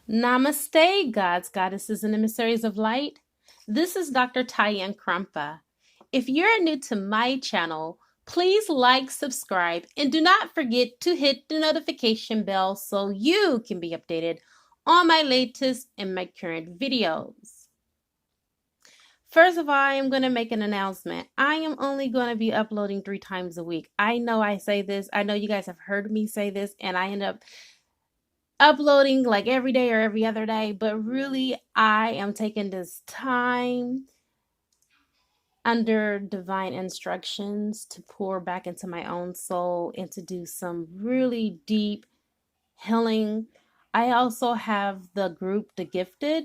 Namaste, gods, goddesses, and emissaries of light. This is Dr. Tyann Krumpa. If you're new to my channel, please like, subscribe, and do not forget to hit the notification bell so you can be updated on my latest and my current videos. First of all, I am going to make an announcement. I am only going to be uploading 3 times a week. I know I say this. I know you guys have heard me say this, and I end up uploading like every day or every other day, but really I am taking this time under divine instructions to pour back into my own soul and to do some really deep healing. I also have the group The Gifted,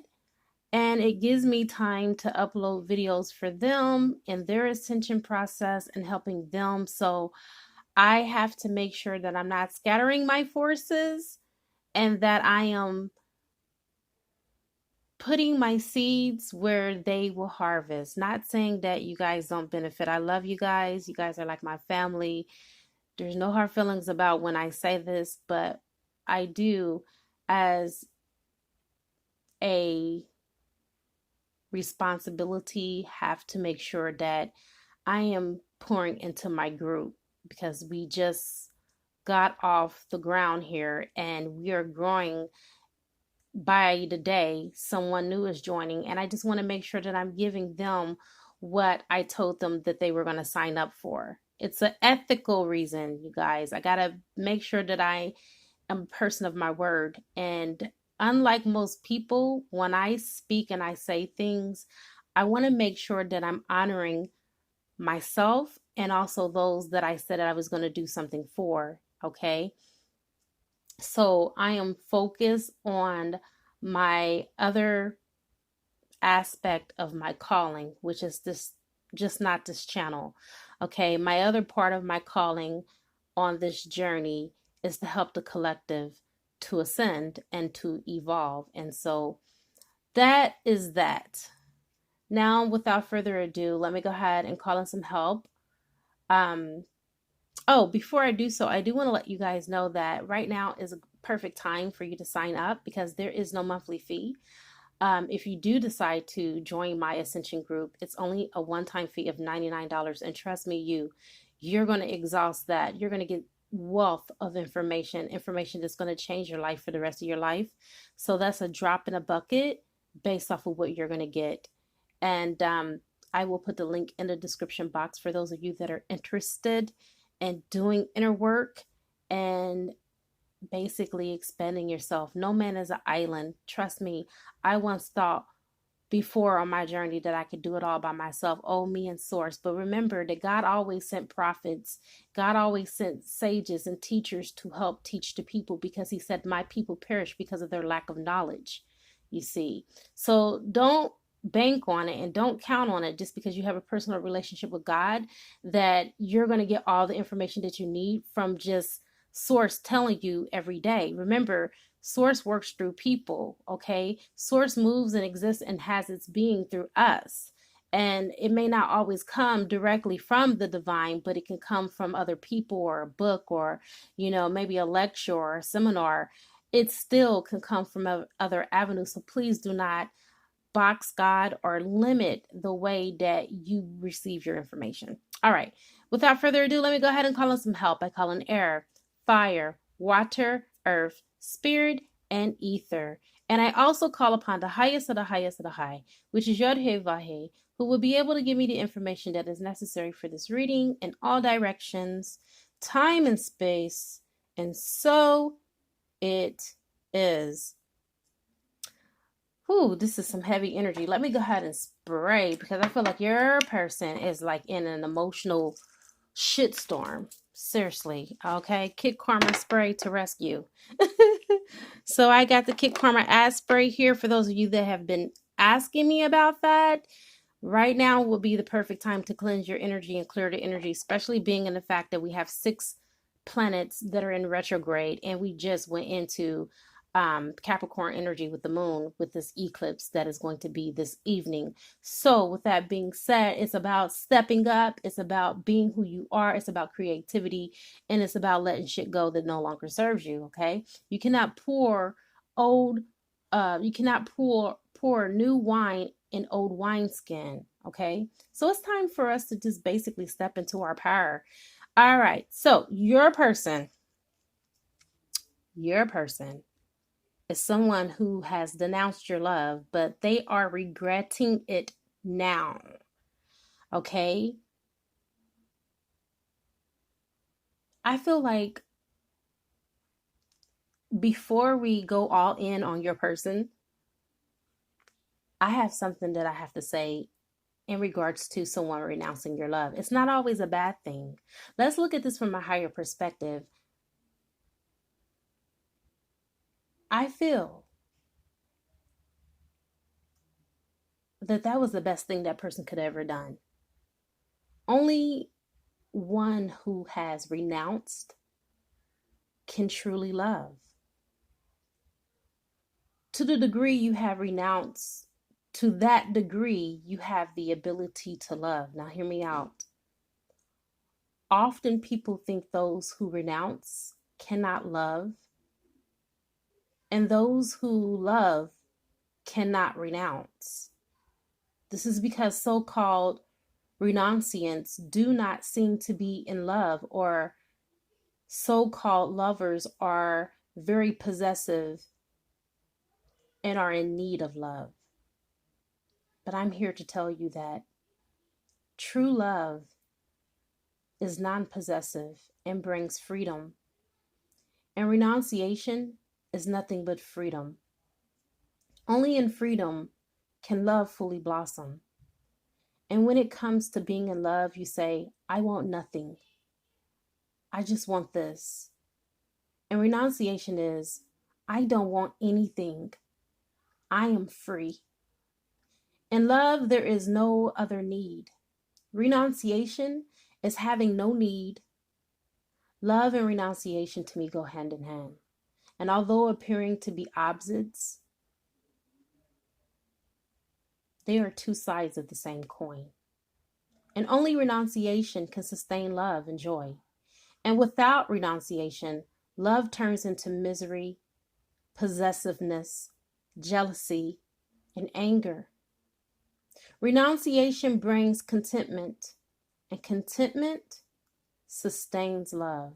and it gives me time to upload videos for them and their ascension process and helping them. So I have to make sure that I'm not scattering my forces and that I am putting my seeds where they will harvest. Not saying that you guys don't benefit. I love you guys. You guys are like my family. There's no hard feelings about when I say this, but I do, as a responsibility, have to make sure that I am pouring into my group, because we just got off the ground here and we are growing by the day. Someone new is joining, and I just want to make sure that I'm giving them what I told them that they were going to sign up for. It's an ethical reason, you guys. I got to make sure that I am a person of my word. And unlike most people, when I speak and I say things, I want to make sure that I'm honoring myself and also those that I said that I was going to do something for. Okay. So I am focused on my other aspect of my calling, which is this, just not this channel. Okay. My other part of my calling on this journey is to help the collective to ascend and to evolve. And so that is that. Now, without further ado, let me go ahead and call in some help. Oh, before I do so, I do want to let you guys know that right now is a perfect time for you to sign up, because there is no monthly fee. If you do decide to join my Ascension group, it's only a one-time fee of $99. And trust me, you're going to exhaust that. You're going to get wealth of information that's going to change your life for the rest of your life. So that's a drop in a bucket based off of what you're going to get. And I will put the link in the description box for those of you that are interested in doing inner work and basically expanding yourself. No man is an island. Trust me, I once thought before on my journey that I could do it all by myself. Oh, me and source. But remember that God always sent prophets. God always sent sages and teachers to help teach the people, because he said, my people perish because of their lack of knowledge. You see, so don't bank on it and don't count on it just because you have a personal relationship with God, that you're going to get all the information that you need from just source telling you every day. Remember, source works through people. Okay, source moves and exists and has its being through us, and it may not always come directly from the divine, but it can come from other people or a book, or maybe a lecture or a seminar. It still can come from other avenues. So please do not box God or limit the way that you receive your information. All right, without further ado, let me go ahead and call in some help. I call in air, fire, water, earth, spirit, and ether. And I also call upon the highest of the highest of the high, which is Yod-Heh Vah-Heh, who will be able to give me the information that is necessary for this reading in all directions, time and space. And so it is. Ooh, this is some heavy energy. Let me go ahead and spray, because I feel like your person is like in an emotional shitstorm. Seriously. Okay. Kid Karma spray to rescue. So I got the Kid Karma ass spray here for those of you that have been asking me about that. Right now will be the perfect time to cleanse your energy and clear the energy, especially being in the fact that we have 6 planets that are in retrograde, and we just went into Capricorn energy with the moon, with this eclipse that is going to be this evening. So with that being said, it's about stepping up. It's about being who you are. It's about creativity, and it's about letting shit go that no longer serves you. Okay. You cannot pour old You cannot pour new wine in old wineskin. Okay, so it's time for us to just basically step into our power. All right, so your person is someone who has denounced your love, but they are regretting it now. Okay, I feel like before we go all in on your person, I have something that I have to say in regards to someone renouncing your love. It's not always a bad thing. Let's look at this from a higher perspective. I feel that that was the best thing that person could have ever done. Only one who has renounced can truly love. To the degree you have renounced, to that degree you have the ability to love. Now hear me out. Often people think those who renounce cannot love, and those who love cannot renounce. This is because so-called renunciants do not seem to be in love, or so-called lovers are very possessive and are in need of love. But I'm here to tell you that true love is non-possessive and brings freedom. And renunciation is nothing but freedom. Only in freedom can love fully blossom. And when it comes to being in love, you say, I want nothing. I just want this. And renunciation is, I don't want anything. I am free. In love, there is no other need. Renunciation is having no need. Love and renunciation to me go hand in hand. And although appearing to be opposites, they are two sides of the same coin. And only renunciation can sustain love and joy. And without renunciation, love turns into misery, possessiveness, jealousy, and anger. Renunciation brings contentment, and contentment sustains love.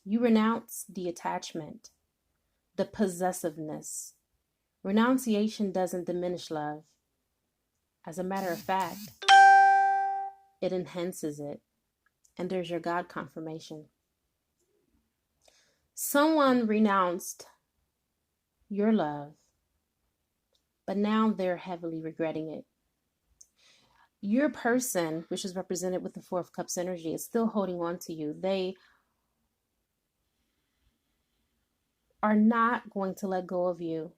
You renounce the attachment, the possessiveness. Renunciation doesn't diminish love. As a matter of fact, it enhances it. And there's your God confirmation. Someone renounced your love, but now they're heavily regretting it. Your person, which is represented with the Four of Cups energy, is still holding on to you. They are not going to let go of you.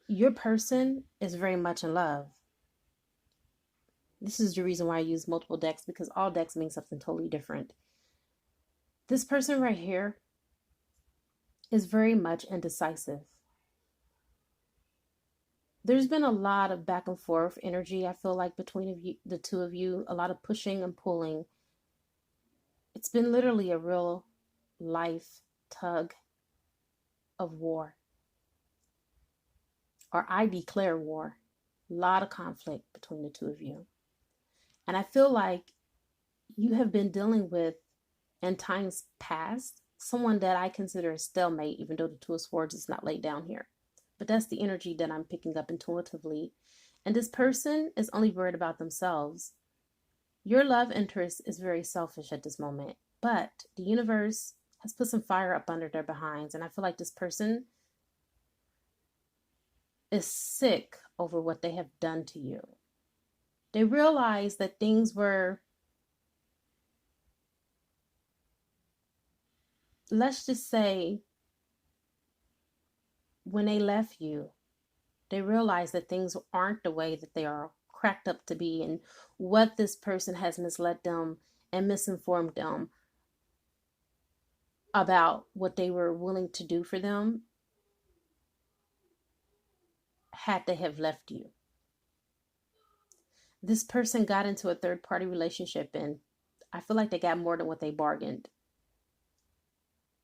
Your person is very much in love. This is the reason why I use multiple decks, because all decks mean something totally different. This person right here is very much indecisive. There's been a lot of back and forth energy, I feel like, between the two of you, a lot of pushing and pulling. It's been literally a real life tug of war. Or I declare war. A lot of conflict between the two of you. And I feel like you have been dealing with, in times past, someone that I consider a stalemate, even though the Two of Swords is not laid down here. But that's the energy that I'm picking up intuitively. And this person is only worried about themselves. Your love interest is very selfish at this moment. But the universe has put some fire up under their behinds. And I feel like this person is sick over what they have done to you. They realize that things were, let's just say, when they left you, they realize that things aren't the way that they are cracked up to be, and what this person has misled them and misinformed them about what they were willing to do for them had they have left you. This person got into a third-party relationship, and I feel like they got more than what they bargained.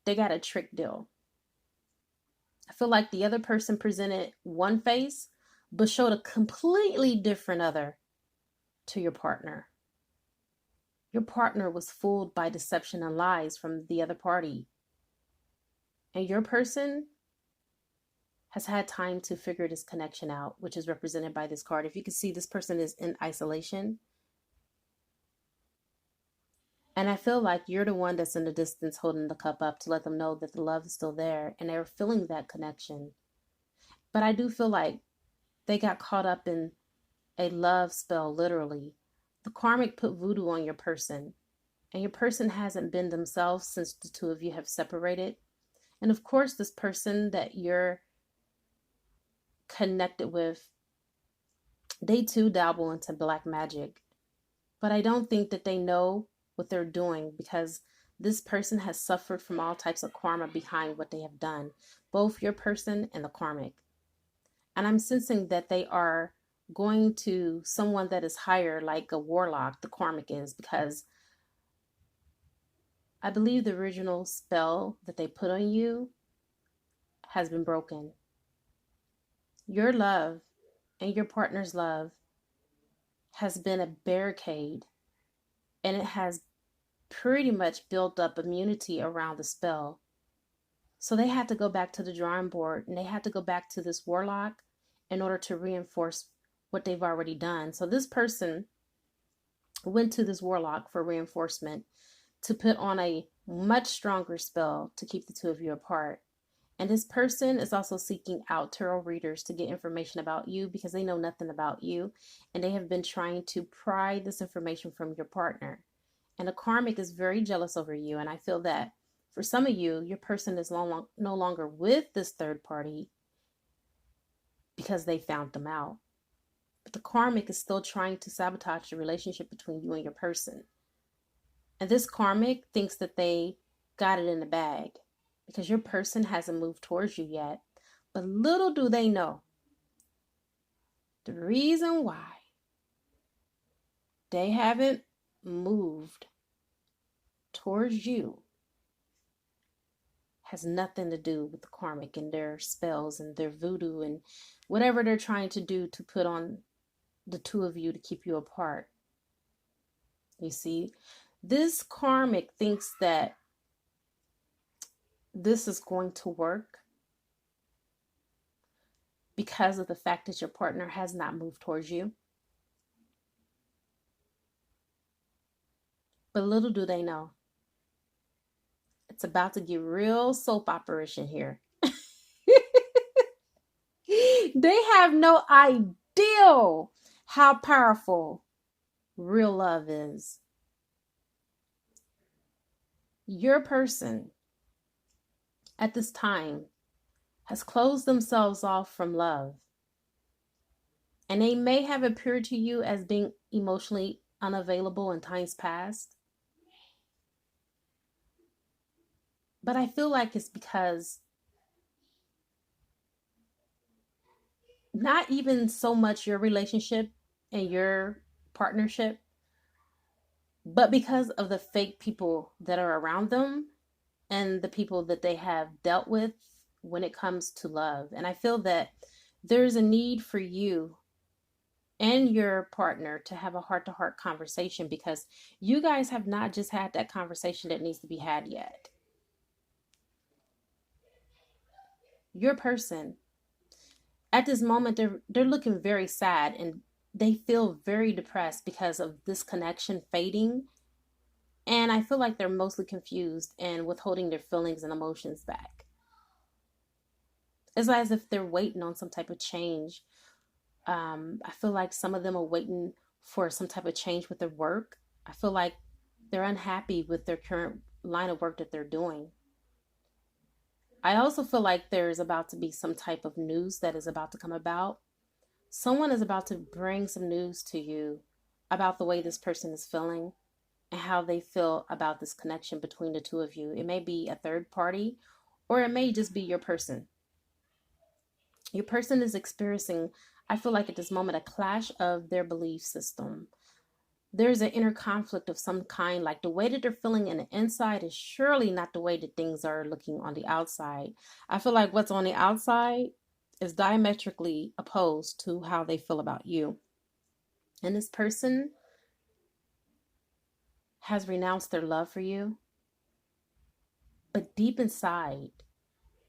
They got a trick deal. I feel like the other person presented one face, but showed a completely different other to your partner. Your partner was fooled by deception and lies from the other party. And your person has had time to figure this connection out, which is represented by this card. If you can see, this person is in isolation. And I feel like you're the one that's in the distance holding the cup up to let them know that the love is still there and they're feeling that connection. But I do feel like they got caught up in a love spell, literally. The karmic put voodoo on your person, and your person hasn't been themselves since the two of you have separated. And of course, this person that you're connected with, they too dabble into black magic. But I don't think that they know what they're doing, because this person has suffered from all types of karma behind what they have done, both your person and the karmic. And I'm sensing that they are going to someone that is higher, like a warlock, the karmic is, because I believe the original spell that they put on you has been broken. Your love and your partner's love has been a barricade, and it has pretty much built up immunity around the spell. So they had to go back to the drawing board, and they had to go back to this warlock in order to reinforce what they've already done. So this person went to this warlock for reinforcement to put on a much stronger spell to keep the two of you apart. And this person is also seeking out tarot readers to get information about you, because they know nothing about you, and they have been trying to pry this information from your partner. And the karmic is very jealous over you. And I feel that for some of you, your person is no longer with this third party because they found them out. But the karmic is still trying to sabotage the relationship between you and your person. And this karmic thinks that they got it in the bag because your person hasn't moved towards you yet. But little do they know, the reason why they haven't moved towards you has nothing to do with the karmic and their spells and their voodoo and whatever they're trying to do to put on the two of you to keep you apart. You see, this karmic thinks that this is going to work because of the fact that your partner has not moved towards you. But little do they know, it's about to get real soap opera-ish here. They have no idea how powerful real love is. Your person at this time has closed themselves off from love. And they may have appeared to you as being emotionally unavailable in times past. But I feel like it's because not even so much your relationship and your partnership, but because of the fake people that are around them and the people that they have dealt with when it comes to love. And I feel that there's a need for you and your partner to have a heart-to-heart conversation, because you guys have not just had that conversation that needs to be had yet. Your person at this moment, they're looking very sad and they feel very depressed because of this connection fading. And I feel like they're mostly confused and withholding their feelings and emotions back. It's as if they're waiting on some type of change. I feel like some of them are waiting for some type of change with their work. I feel like they're unhappy with their current line of work that they're doing. I also feel like there's about to be some type of news that is about to come about. Someone is about to bring some news to you about the way this person is feeling and how they feel about this connection between the two of you. It may be a third party, or it may just be your person. Your person is experiencing, I feel like at this moment, a clash of their belief system. there's an inner conflict of some kind. Like the way that they're feeling in the inside is surely not the way that things are looking on the outside. I feel like what's on the outside is diametrically opposed to how they feel about you. And this person has renounced their love for you, but deep inside,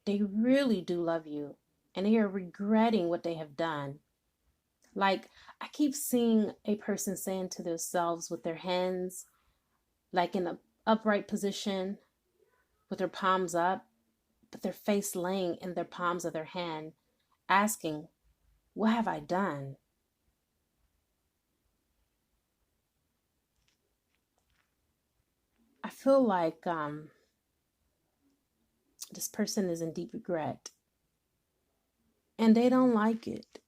they really do love you, and they are regretting what they have done. Like, I keep seeing a person saying to themselves with their hands like in an upright position with their palms up, but their face laying in their palms of their hand, asking, what have I done? I feel like this person is in deep regret, and they don't like it.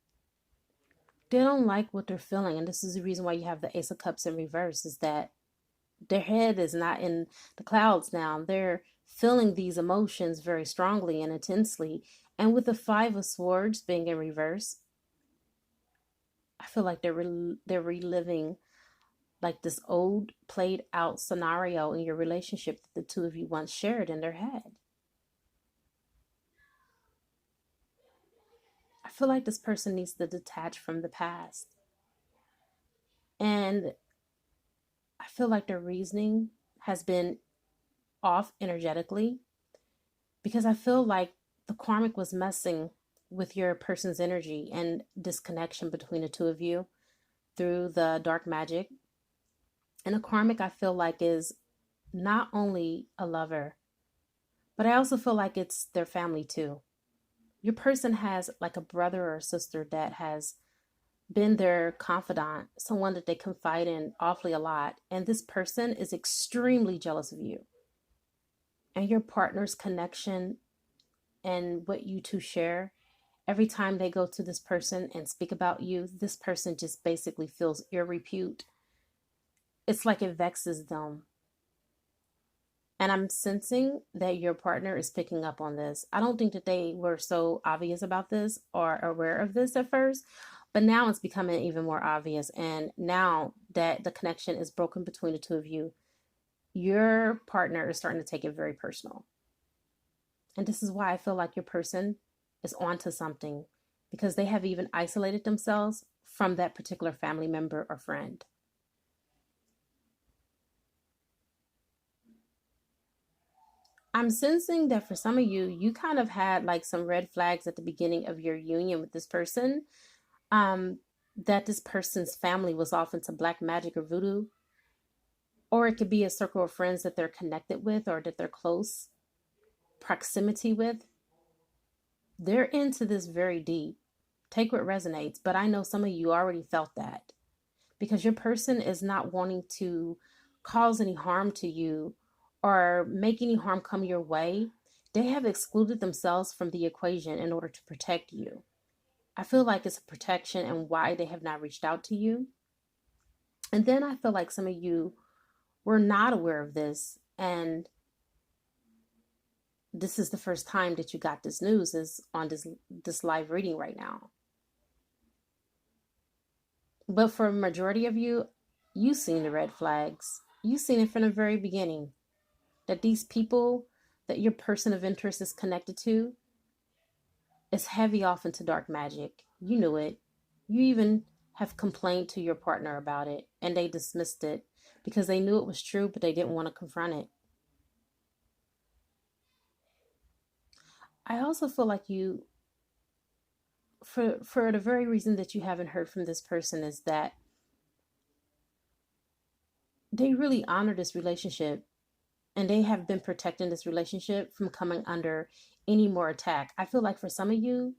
They don't like what they're feeling, and this is the reason why you have the Ace of Cups in reverse, is that their head is not in the clouds now. They're feeling these emotions very strongly and intensely. And with the Five of Swords being in reverse, I feel like they're reliving like this old played out scenario in your relationship that the two of you once shared in their head. I feel like this person needs to detach from the past. And I feel like their reasoning has been off energetically, because I feel like the karmic was messing with your person's energy and disconnection between the two of you through the dark magic. And the karmic, I feel like, is not only a lover, but I also feel like it's their family too. Your person has like a brother or a sister that has been their confidant, someone that they confide in awfully a lot. And this person is extremely jealous of you and your partner's connection and what you two share. Every time they go to this person and speak about you, this person just basically feels ill repute. It's like it vexes them. And I'm sensing that your partner is picking up on this. I don't think that they were so obvious about this or aware of this at first, but now it's becoming even more obvious. And now that the connection is broken between the two of you, your partner is starting to take it very personal. And this is why I feel like your person is onto something, because they have even isolated themselves from that particular family member or friend. I'm sensing that for some of you, you kind of had like some red flags at the beginning of your union with this person. Um, that this person's family was off into black magic or voodoo, or it could be a circle of friends that they're connected with or that they're close proximity with. They're into this very deep. Take what resonates, but I know some of you already felt that, because your person is not wanting to cause any harm to you or make any harm come your way. They have excluded themselves from the equation in order to protect you. I feel like it's a protection and why they have not reached out to you. And then I feel like some of you were not aware of this, and this is the first time that you got this news is on this live reading right now. But for a majority of you, you've seen the red flags. You've seen it from the very beginning, that these people that your person of interest is connected to is heavy off into dark magic. You knew it. You even have complained to your partner about it, and they dismissed it because they knew it was true, but they didn't want to confront it. I also feel like you, for the very reason that you haven't heard from this person, is that they really honor this relationship, and they have been protecting this relationship from coming under any more attack. I feel like for some of you,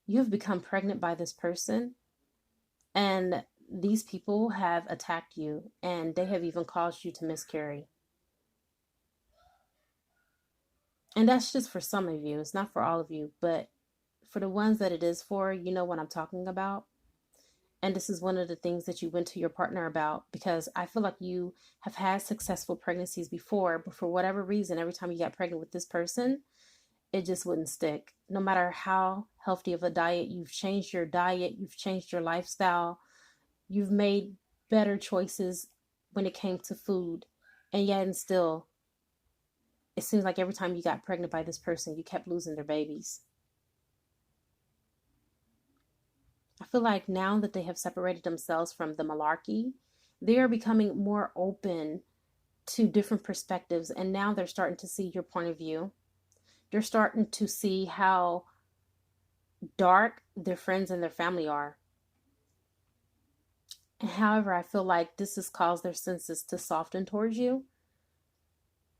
you've become pregnant by this person, and these people have attacked you, and they have even caused you to miscarry. And that's just for some of you. It's not for all of you, but for the ones that it is for, you know what I'm talking about. And this is one of the things that you went to your partner about, because I feel like you have had successful pregnancies before, but for whatever reason, every time you got pregnant with this person, it just wouldn't stick. No matter how healthy of a diet, you've changed your lifestyle, you've made better choices when it came to food. And yet and still, it seems like every time you got pregnant by this person, you kept losing their babies. I feel like now that they have separated themselves from the malarkey, they are becoming more open to different perspectives. And now they're starting to see your point of view. They're starting to see how dark their friends and their family are. And however, I feel like this has caused their senses to soften towards you.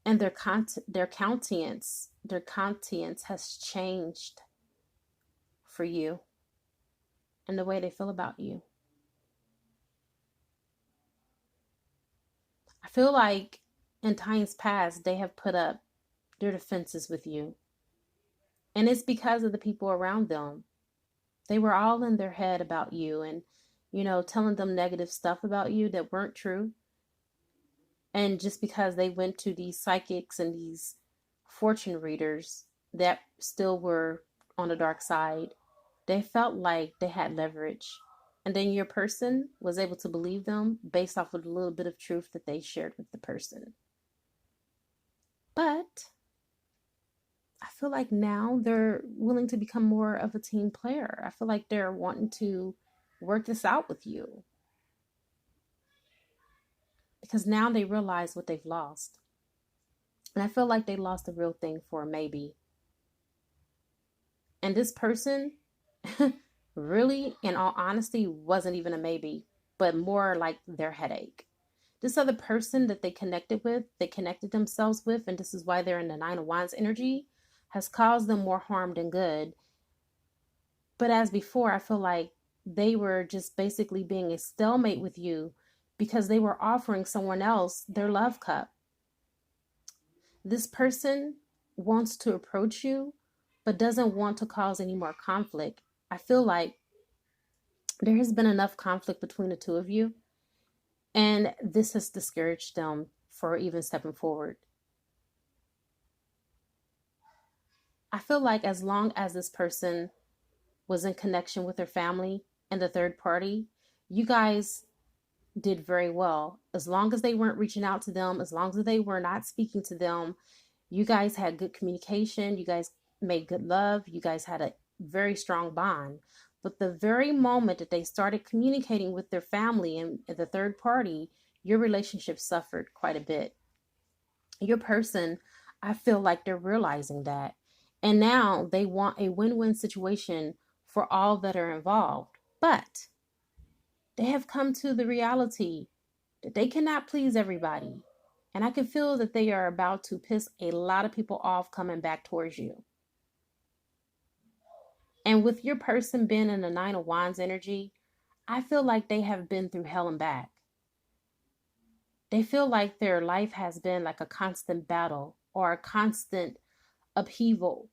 And their countenance has changed for you and the way they feel about you. I feel like in times past, they have put up their defenses with you. And it's because of the people around them. They were all in their head about you and, telling them negative stuff about you that weren't true. And just because they went to these psychics and these fortune readers that still were on the dark side, they felt like they had leverage. And then your person was able to believe them based off of a little bit of truth that they shared with the person. But I feel like now they're willing to become more of a team player. I feel like they're wanting to work this out with you. Because now they realize what they've lost. And I feel like they lost the real thing for a maybe. And this person really, in all honesty, wasn't even a maybe, but more like their headache. This other person that they connected themselves with, and this is why they're in the Nine of Wands energy, has caused them more harm than good. But as before, I feel like they were just basically being a stalemate with you because they were offering someone else their love cup. This person wants to approach you, but doesn't want to cause any more conflict. I feel like there has been enough conflict between the two of you, and this has discouraged them for even stepping forward. I feel like as long as this person was in connection with their family and the third party, you guys did very well. As long as they weren't reaching out to them, as long as they were not speaking to them, you guys had good communication, you guys made good love, you guys had a very strong bond. But the very moment that they started communicating with their family and the third party, your relationship suffered quite a bit. Your person, I feel like they're realizing that. And now they want a win-win situation for all that are involved. But they have come to the reality that they cannot please everybody. And I can feel that they are about to piss a lot of people off coming back towards you. And with your person being in the Nine of Wands energy, I feel like they have been through hell and back. They feel like their life has been like a constant battle or a constant upheaval.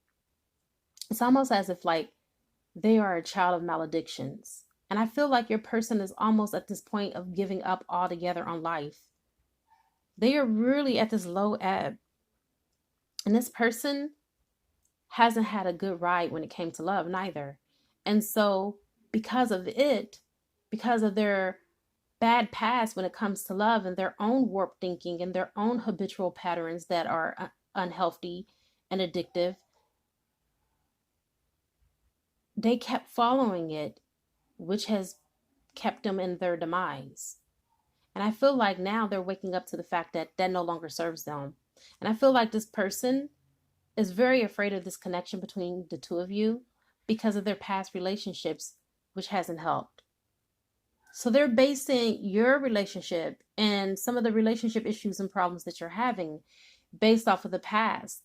It's almost as if like they are a child of maledictions. And I feel like your person is almost at this point of giving up altogether on life. They are really at this low ebb. And this person hasn't had a good ride when it came to love, neither. And so because of their bad past when it comes to love and their own warped thinking and their own habitual patterns that are unhealthy and addictive, they kept following it, which has kept them in their demise. And I feel like now they're waking up to the fact that that no longer serves them. And I feel like this person is very afraid of this connection between the two of you because of their past relationships, which hasn't helped. So they're basing your relationship and some of the relationship issues and problems that you're having based off of the past.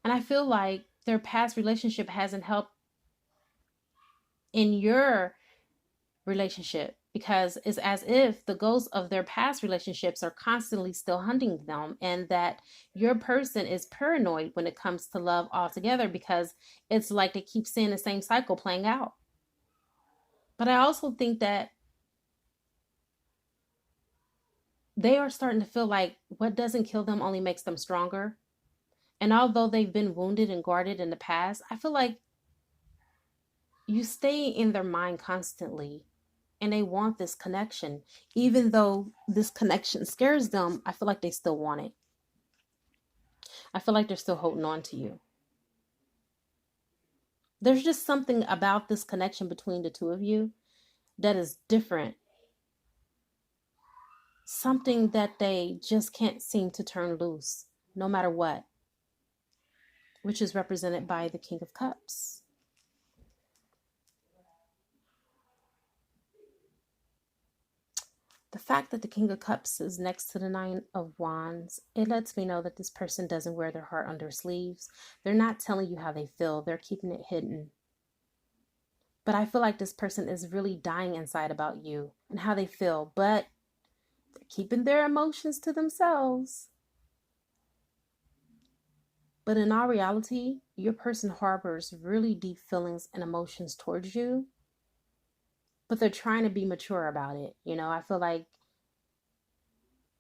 And I feel like their past relationship hasn't helped in your relationship because it's as if the ghosts of their past relationships are constantly still hunting them, and that your person is paranoid when it comes to love altogether because it's like they keep seeing the same cycle playing out. But I also think that they are starting to feel like what doesn't kill them only makes them stronger. And although they've been wounded and guarded in the past, I feel like you stay in their mind constantly, and they want this connection. Even though this connection scares them, I feel like they still want it. I feel like they're still holding on to you. There's just something about this connection between the two of you that is different. Something that they just can't seem to turn loose, no matter what, which is represented by the King of Cups. The fact that the King of Cups is next to the Nine of Wands, it lets me know that this person doesn't wear their heart on their sleeves. They're not telling you how they feel. They're keeping it hidden. But I feel like this person is really dying inside about you and how they feel, but they're keeping their emotions to themselves. But in all reality, your person harbors really deep feelings and emotions towards you, but they're trying to be mature about it. You know, I feel like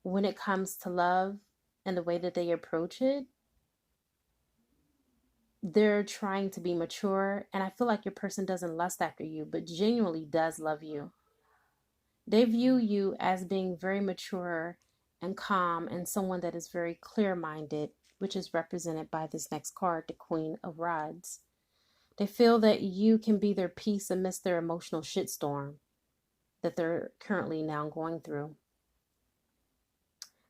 when it comes to love and the way that they approach it, they're trying to be mature. And I feel like your person doesn't lust after you, but genuinely does love you. They view you as being very mature and calm and someone that is very clear-minded, which is represented by this next card, the Queen of Rods. They feel that you can be their peace amidst their emotional shitstorm that they're currently now going through.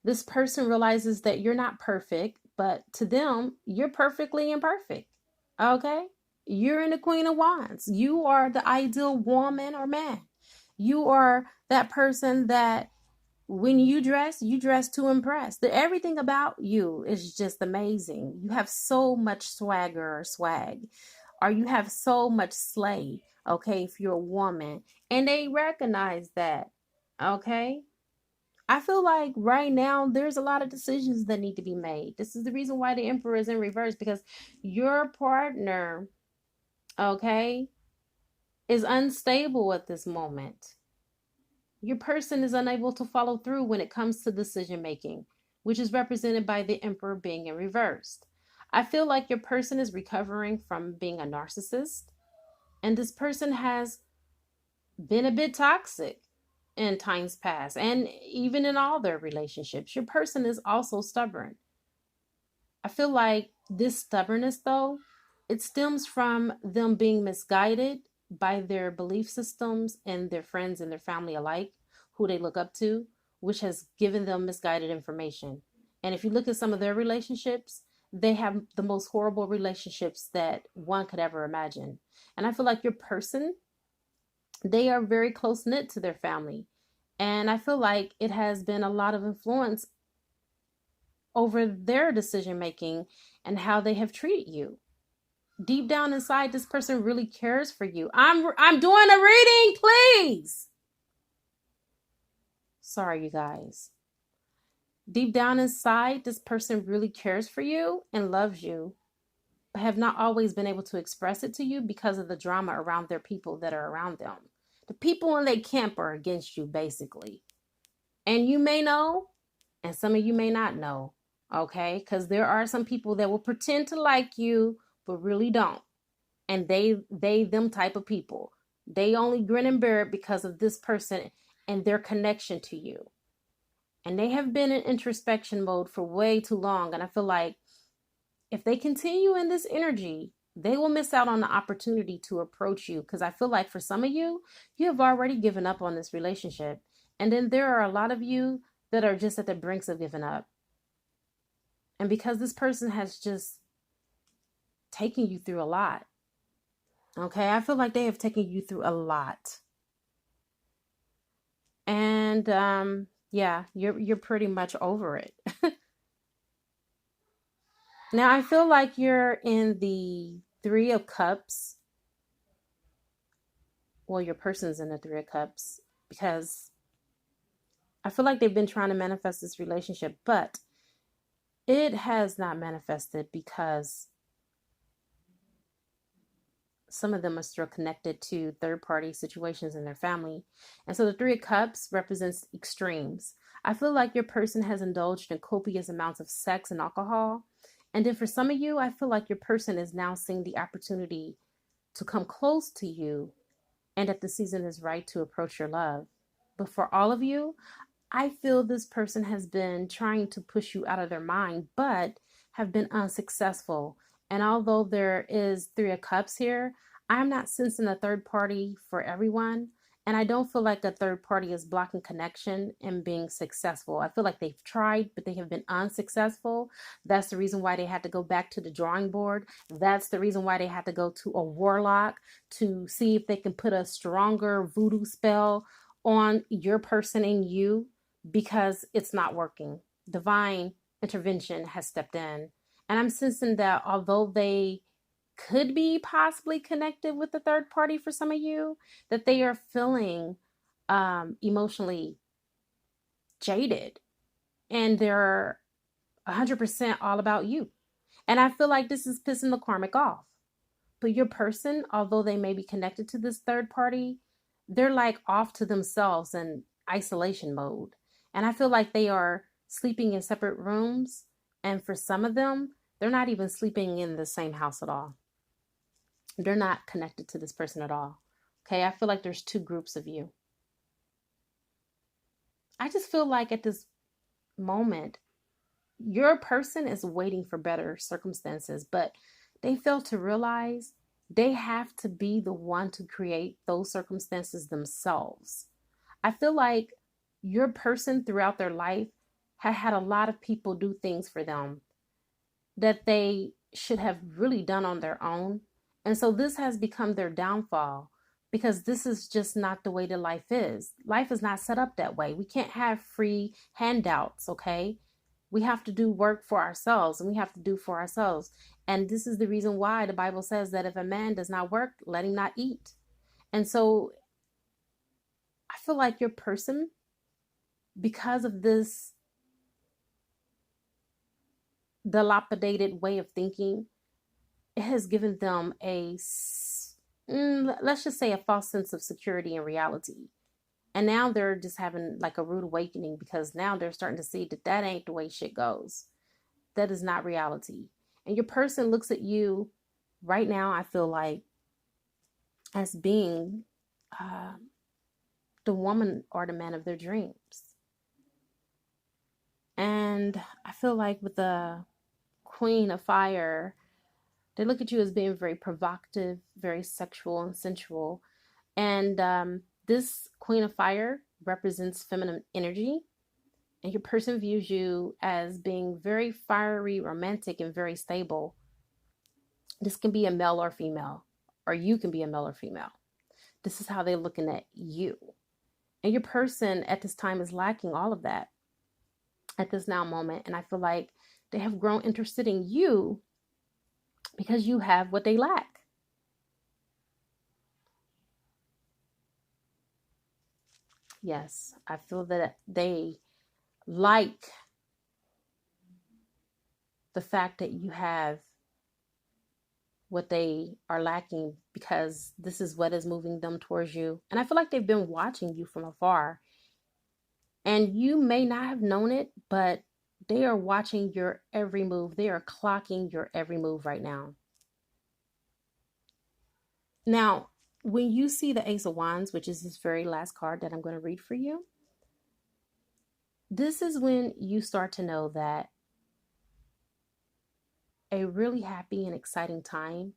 This person realizes that you're not perfect, but to them, you're perfectly imperfect. Okay? You're in the Queen of Wands. You are the ideal woman or man. You are that person that when you dress to impress. Everything about you is just amazing. You have so much swagger or swag, or you have so much slay, okay, if you're a woman. And they recognize that, okay? I feel like right now there's a lot of decisions that need to be made. This is the reason why the Emperor is in reverse, because your partner, okay, is unstable at this moment. Your person is unable to follow through when it comes to decision making, which is represented by the Emperor being in reverse. I feel like your person is recovering from being a narcissist, and this person has been a bit toxic in times past, and even in all their relationships. Your person is also stubborn. I feel like this stubbornness, though, it stems from them being misguided by their belief systems and their friends and their family alike, who they look up to, which has given them misguided information. And if you look at some of their relationships, they have the most horrible relationships that one could ever imagine. And I feel like your person, they are very close knit to their family. And I feel like it has been a lot of influence over their decision making and how they have treated you. Deep down inside, this person really cares for you. I'm doing a reading, please. Sorry, you guys. Deep down inside, this person really cares for you and loves you, but have not always been able to express it to you because of the drama around their people that are around them. The people in their camp are against you, basically. And you may know, and some of you may not know, okay? Because there are some people that will pretend to like you, but really don't. And them type of people. They only grin and bear it because of this person and their connection to you. And they have been in introspection mode for way too long. And I feel like if they continue in this energy, they will miss out on the opportunity to approach you. Because I feel like for some of you, you have already given up on this relationship. And then there are a lot of you that are just at the brinks of giving up. And because this person has just taken you through a lot. Okay, I feel like they have taken you through a lot. And yeah, you're pretty much over it. Now I feel like you're in the Three of Cups. Well, your person's in the Three of Cups because I feel like they've been trying to manifest this relationship, but it has not manifested because some of them are still connected to third-party situations in their family. And so the Three of Cups represents extremes. I feel like your person has indulged in copious amounts of sex and alcohol. And then for some of you, I feel like your person is now seeing the opportunity to come close to you and that the season is right to approach your love. But for all of you, I feel this person has been trying to push you out of their mind, but have been unsuccessful. And although there is Three of Cups here, I'm not sensing a third party for everyone. And I don't feel like a third party is blocking connection and being successful. I feel like they've tried, but they have been unsuccessful. That's the reason why they had to go back to the drawing board. That's the reason why they had to go to a warlock to see if they can put a stronger voodoo spell on your person and you, because it's not working. Divine intervention has stepped in. And I'm sensing that although they could be possibly connected with the third party for some of you, that they are feeling emotionally jaded and they're 100% all about you. And I feel like this is pissing the karmic off. But your person, although they may be connected to this third party, they're like off to themselves in isolation mode. And I feel like they are sleeping in separate rooms. And for some of them, they're not even sleeping in the same house at all. They're not connected to this person at all. Okay, I feel like there's two groups of you. I just feel like at this moment, your person is waiting for better circumstances, but they fail to realize they have to be the one to create those circumstances themselves. I feel like your person throughout their life had a lot of people do things for them that they should have really done on their own. And so this has become their downfall because this is just not the way the life is. Life is not set up that way. We can't have free handouts, okay? We have to do work for ourselves and we have to do for ourselves. And this is the reason why the Bible says that if a man does not work, let him not eat. And so I feel like your person, because of this dilapidated way of thinking, it has given them let's just say a false sense of security and reality. And now they're just having like a rude awakening because now they're starting to see that that ain't the way shit goes. That is not reality. And your person looks at you right now, I feel like, as being the woman or the man of their dreams. And I feel like with the Queen of Fire, they look at you as being very provocative, very sexual and sensual. And this Queen of Fire represents feminine energy. And your person views you as being very fiery, romantic, and very stable. This can be a male or female, or you can be a male or female. This is how they're looking at you. And your person at this time is lacking all of that at this now moment. And I feel like they have grown interested in you because you have what they lack. Yes, I feel that they like the fact that you have what they are lacking because this is what is moving them towards you. And I feel like they've been watching you from afar. And you may not have known it, but they are watching your every move. They are clocking your every move right now. Now, when you see the Ace of Wands, which is this very last card that I'm going to read for you, this is when you start to know that a really happy and exciting time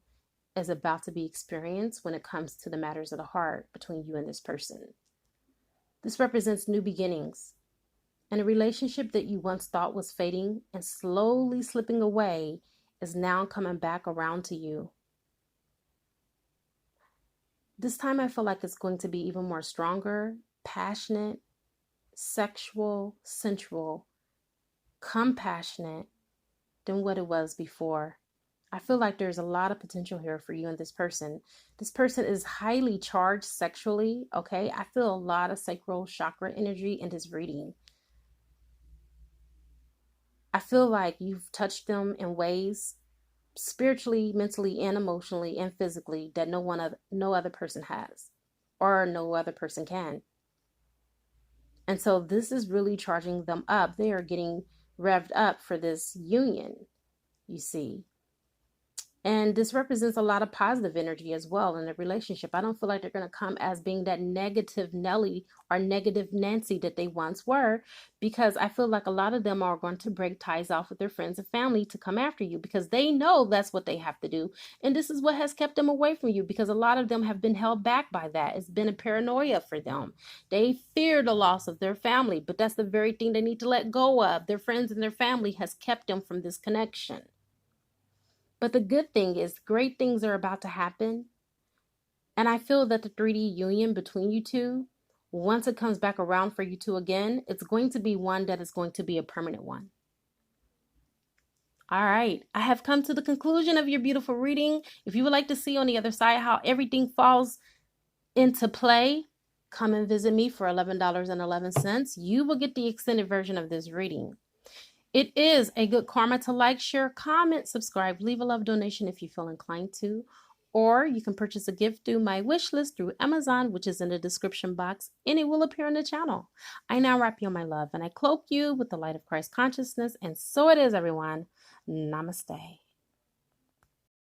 is about to be experienced when it comes to the matters of the heart between you and this person. This represents new beginnings, and a relationship that you once thought was fading and slowly slipping away is now coming back around to you. This time I feel like it's going to be even more stronger, passionate, sexual, sensual, compassionate than what it was before. I feel like there's a lot of potential here for you and this person. This person is highly charged sexually, okay? I feel a lot of sacral chakra energy in this reading. I feel like you've touched them in ways spiritually, mentally, and emotionally, and physically that no other person has, or no other person can. And so this is really charging them up. They are getting revved up for this union, you see. And this represents a lot of positive energy as well in the relationship. I don't feel like they're going to come as being that negative Nelly or negative Nancy that they once were, because I feel like a lot of them are going to break ties off with their friends and family to come after you because they know that's what they have to do. And this is what has kept them away from you, because a lot of them have been held back by that. It's been a paranoia for them. They fear the loss of their family, but that's the very thing they need to let go of. Their friends and their family has kept them from this connection. But the good thing is, great things are about to happen. And I feel that the 3D union between you two, once it comes back around for you two again, it's going to be one that is going to be a permanent one. All right, I have come to the conclusion of your beautiful reading. If you would like to see on the other side how everything falls into play, come and visit me for $11.11. You will get the extended version of this reading. It is a good karma to like, share, comment, subscribe, leave a love donation if you feel inclined to, or you can purchase a gift through my wish list through Amazon, which is in the description box, and it will appear on the channel. I now wrap you in my love, and I cloak you with the light of Christ consciousness, and so it is, everyone. Namaste.